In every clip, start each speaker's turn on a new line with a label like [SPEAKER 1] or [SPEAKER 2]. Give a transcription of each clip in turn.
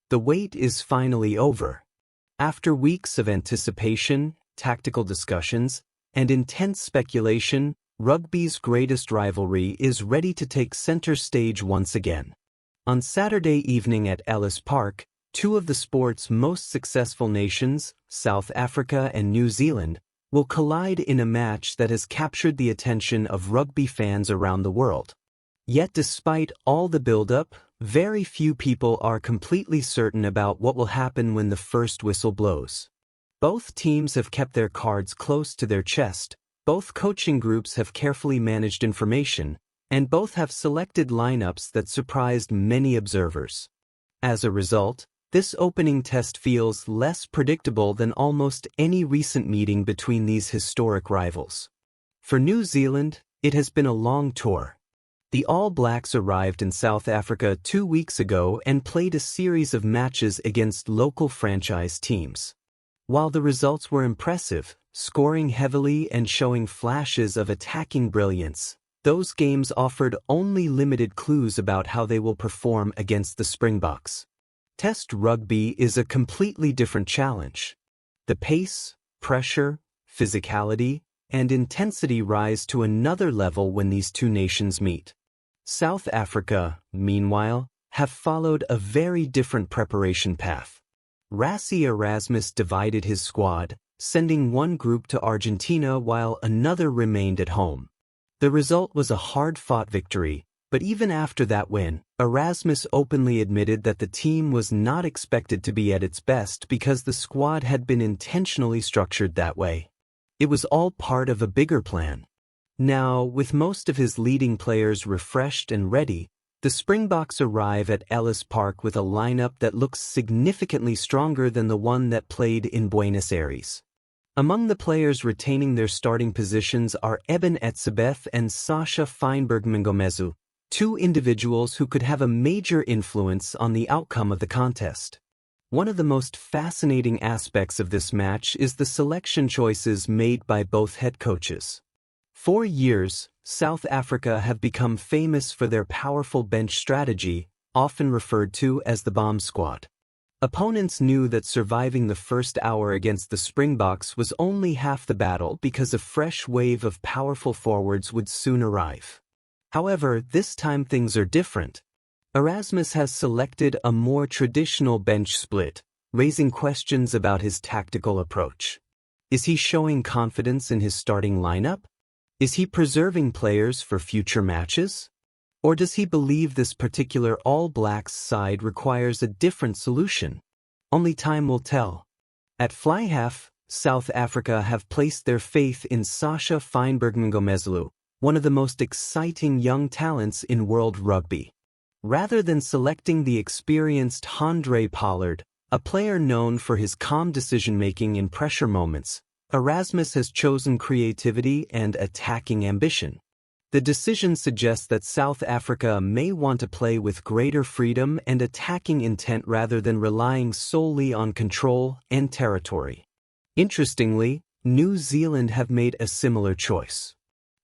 [SPEAKER 1] The wait is finally over. After weeks of anticipation, tactical discussions, and intense speculation, rugby's greatest rivalry is ready to take center stage once again. On Saturday evening at Ellis Park, two of the sport's most successful nations, South Africa and New Zealand, will collide in a match that has captured the attention of rugby fans around the world. Yet despite all the build-up, very few people are completely certain about what will happen when the first whistle blows. Both teams have kept their cards close to their chest, both coaching groups have carefully managed information, and both have selected lineups that surprised many observers. As a result, this opening test feels less predictable than almost any recent meeting between these historic rivals. For New Zealand, it has been a long tour. The All Blacks arrived in South Africa 2 weeks ago and played a series of matches against local franchise teams. While the results were impressive, scoring heavily and showing flashes of attacking brilliance, those games offered only limited clues about how they will perform against the Springboks. Test rugby is a completely different challenge. The pace, pressure, physicality, and intensity rise to another level when these two nations meet. South Africa, meanwhile, have followed a very different preparation path. Rassie Erasmus divided his squad, sending one group to Argentina while another remained at home. The result was a hard-fought victory, but even after that win, Erasmus openly admitted that the team was not expected to be at its best because the squad had been intentionally structured that way. It was all part of a bigger plan. Now, with most of his leading players refreshed and ready, the Springboks arrive at Ellis Park with a lineup that looks significantly stronger than the one that played in Buenos Aires. Among the players retaining their starting positions are Eben Etzebeth and Sacha Feinberg-Mngomezulu, two individuals who could have a major influence on the outcome of the contest. One of the most fascinating aspects of this match is the selection choices made by both head coaches. For years, South Africa have become famous for their powerful bench strategy, often referred to as the bomb squad. Opponents knew that surviving the first hour against the Springboks was only half the battle because a fresh wave of powerful forwards would soon arrive. However, this time things are different. Erasmus has selected a more traditional bench split, raising questions about his tactical approach. Is he showing confidence in his starting lineup? Is he preserving players for future matches? Or does he believe this particular All Blacks side requires a different solution? Only time will tell. At fly half, South Africa have placed their faith in Sacha Feinberg-Mngomezulu, one of the most exciting young talents in world rugby. Rather than selecting the experienced Handré Pollard, a player known for his calm decision-making in pressure moments, Erasmus has chosen creativity and attacking ambition. The decision suggests that South Africa may want to play with greater freedom and attacking intent rather than relying solely on control and territory. Interestingly, New Zealand have made a similar choice.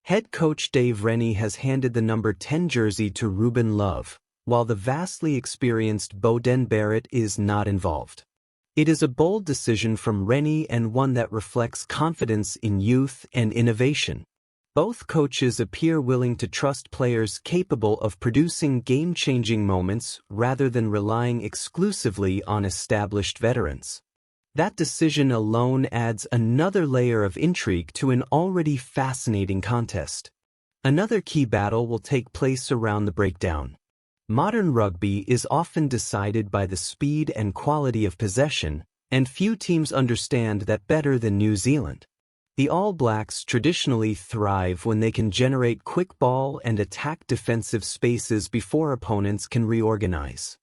[SPEAKER 1] Head coach Dave Rennie has handed the number 10 jersey to Ruben Love, while the vastly experienced Beauden Barrett is not involved. It is a bold decision from Rennie and one that reflects confidence in youth and innovation. Both coaches appear willing to trust players capable of producing game-changing moments rather than relying exclusively on established veterans. That decision alone adds another layer of intrigue to an already fascinating contest. Another key battle will take place around the breakdown. Modern rugby is often decided by the speed and quality of possession, and few teams understand that better than New Zealand. The All Blacks traditionally thrive when they can generate quick ball and attack defensive spaces before opponents can reorganize.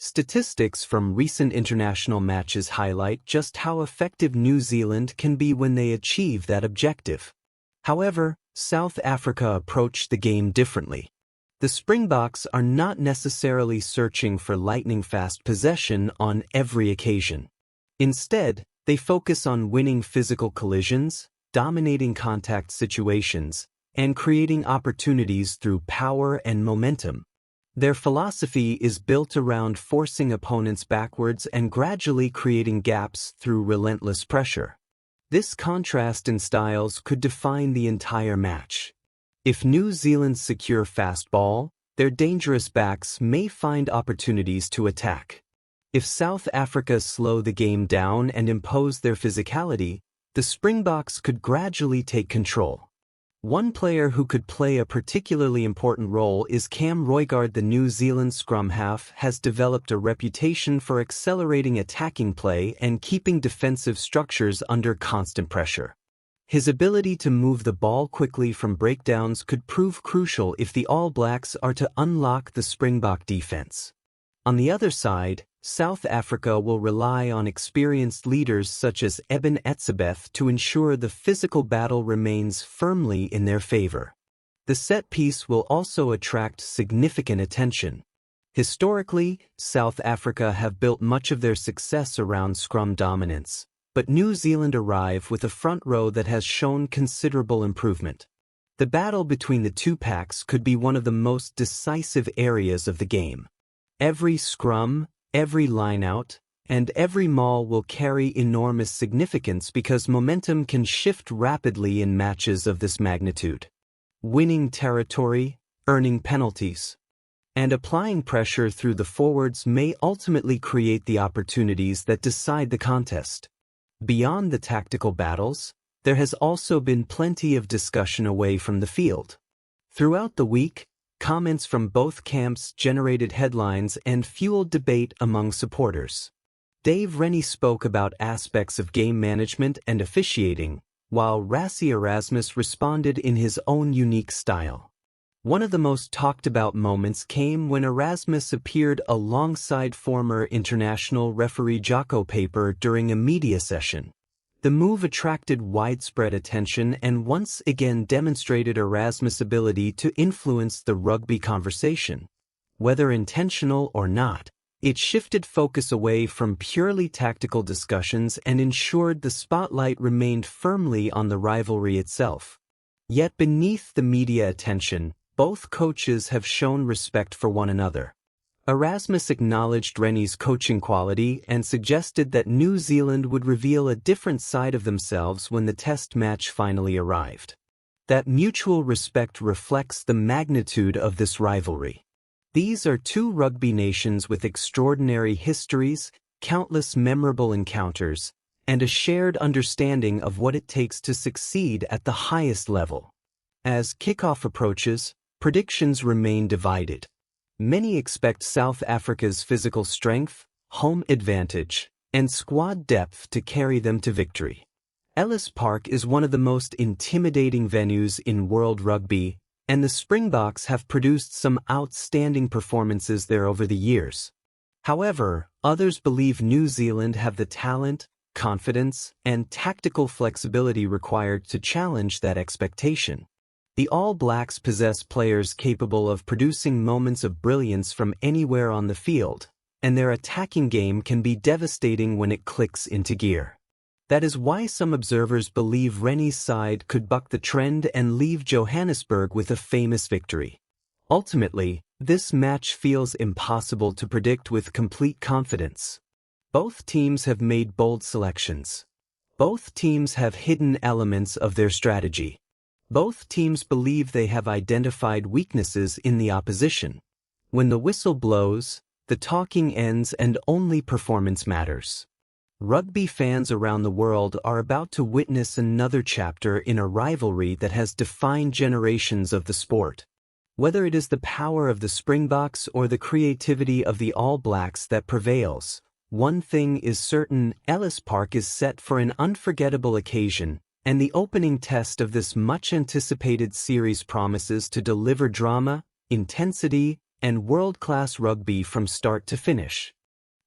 [SPEAKER 1] Statistics from recent international matches highlight just how effective New Zealand can be when they achieve that objective. However, South Africa approached the game differently. The Springboks are not necessarily searching for lightning-fast possession on every occasion. Instead, they focus on winning physical collisions, dominating contact situations, and creating opportunities through power and momentum. Their philosophy is built around forcing opponents backwards and gradually creating gaps through relentless pressure. This contrast in styles could define the entire match. If New Zealand secure fast ball, their dangerous backs may find opportunities to attack. If South Africa slow the game down and impose their physicality, the Springboks could gradually take control. One player who could play a particularly important role is Cam Roigard. The New Zealand scrum half has developed a reputation for accelerating attacking play and keeping defensive structures under constant pressure. His ability to move the ball quickly from breakdowns could prove crucial if the All Blacks are to unlock the Springbok defense. On the other side, South Africa will rely on experienced leaders such as Eben Etzebeth to ensure the physical battle remains firmly in their favor. The set piece will also attract significant attention. Historically, South Africa have built much of their success around scrum dominance, but New Zealand arrive with a front row that has shown considerable improvement. The battle between the two packs could be one of the most decisive areas of the game. Every scrum, every line-out, and every maul will carry enormous significance because momentum can shift rapidly in matches of this magnitude. Winning territory, earning penalties, and applying pressure through the forwards may ultimately create the opportunities that decide the contest. Beyond the tactical battles, there has also been plenty of discussion away from the field. Throughout the week, comments from both camps generated headlines and fueled debate among supporters. Dave Rennie spoke about aspects of game management and officiating, while Rassie Erasmus responded in his own unique style. One of the most talked about moments came when Erasmus appeared alongside former international referee Jocko Paper during a media session. The move attracted widespread attention and once again demonstrated Erasmus' ability to influence the rugby conversation. Whether intentional or not, it shifted focus away from purely tactical discussions and ensured the spotlight remained firmly on the rivalry itself. Yet beneath the media attention, both coaches have shown respect for one another. Erasmus acknowledged Rennie's coaching quality and suggested that New Zealand would reveal a different side of themselves when the test match finally arrived. That mutual respect reflects the magnitude of this rivalry. These are two rugby nations with extraordinary histories, countless memorable encounters, and a shared understanding of what it takes to succeed at the highest level. As kickoff approaches, predictions remain divided. Many expect South Africa's physical strength, home advantage, and squad depth to carry them to victory. Ellis Park is one of the most intimidating venues in world rugby, and the Springboks have produced some outstanding performances there over the years. However, others believe New Zealand have the talent, confidence, and tactical flexibility required to challenge that expectation. The All Blacks possess players capable of producing moments of brilliance from anywhere on the field, and their attacking game can be devastating when it clicks into gear. That is why some observers believe Rennie's side could buck the trend and leave Johannesburg with a famous victory. Ultimately, this match feels impossible to predict with complete confidence. Both teams have made bold selections. Both teams have hidden elements of their strategy. Both teams believe they have identified weaknesses in the opposition. When the whistle blows, the talking ends and only performance matters. Rugby fans around the world are about to witness another chapter in a rivalry that has defined generations of the sport. Whether it is the power of the Springboks or the creativity of the All Blacks that prevails, one thing is certain: Ellis Park is set for an unforgettable occasion, and the opening test of this much-anticipated series promises to deliver drama, intensity, and world-class rugby from start to finish.